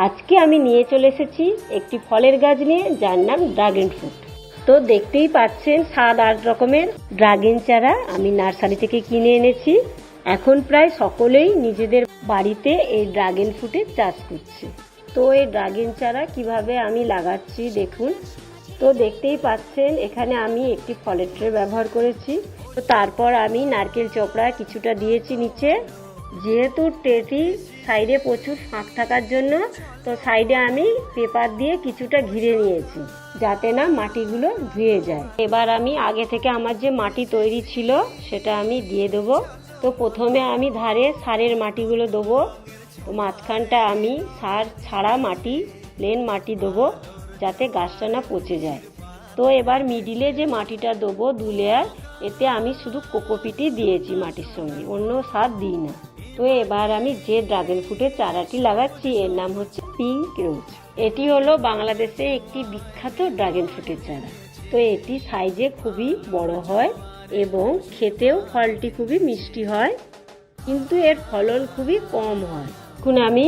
আজকে আমি নিয়ে চলে এসেছি একটি ফলের গাছ নিয়ে, যার নাম ড্রাগন ফ্রুট। তো দেখতেই পাচ্ছেন 7-8 রকমের ড্রাগন চারা আমি নার্সারি থেকে কিনে এনেছি। এখন প্রায় সকলেই নিজেদের বাড়িতে এই ড্রাগন ফ্রুটের চাষ করছে। তো এই ড্রাগন চারা কিভাবে আমি লাগাচ্ছি দেখুন। তো দেখতেই পাচ্ছেন এখানে আমি একটি ফলের ট্রে ব্যবহার করেছি। তো তারপর আমি নারকেল চোপড়া কিছুটা দিয়েছি নিচে। যেহেতু ট্রেটি সাইডে প্রচুর ফাঁক থাকার জন্য তো সাইডে আমি পেপার দিয়ে কিছুটা ঘিরে নিয়েছি, যাতে না মাটিগুলো ধুয়ে যায়। এবার আমি আগে থেকে আমার যে মাটি তৈরি ছিল সেটা আমি দিয়ে দেবো। তো প্রথমে আমি ধারে সারের মাটিগুলো দেবো। তো মাঝখানটা আমি সার ছাড়া মাটি, প্লেন মাটি দেবো, যাতে গাছটা না পচে যায়। তো এবার মিডিলে যে মাটিটা দেবো 2 লেয়ার, এতে আমি শুধু কোকোপিটই দিয়েছি মাটির সঙ্গে, অন্য সার দিই না। তো এবার আমি যে ড্রাগন ফ্রুটের চারাটি লাগাচ্ছি এর নাম হচ্ছে পিঙ্ক রোজ। এটি হলো বাংলাদেশে একটি বিখ্যাত ড্রাগন ফ্রুটের চারা। তো এটি সাইজে খুবই বড় হয় এবং খেতেও ফলটি খুবই মিষ্টি হয়, কিন্তু এর ফলন খুবই কম হয়। এখন আমি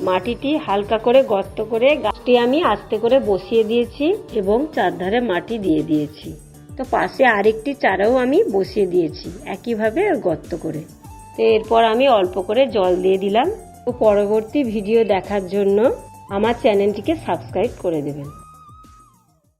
মাটিটি হালকা করে গর্ত করে গাছটি আমি আস্তে করে বসিয়ে দিয়েছি এবং চারধারে মাটি দিয়ে দিয়েছি। তো পাশে আরেকটি চারাও আমি বসিয়ে দিয়েছি একইভাবে গর্ত করে। তো এরপর আমি অল্প করে জল দিয়ে দিলাম। তো পরবর্তী ভিডিও দেখার জন্য আমার চ্যানেলটিকে সাবস্ক্রাইব করে দেবেন।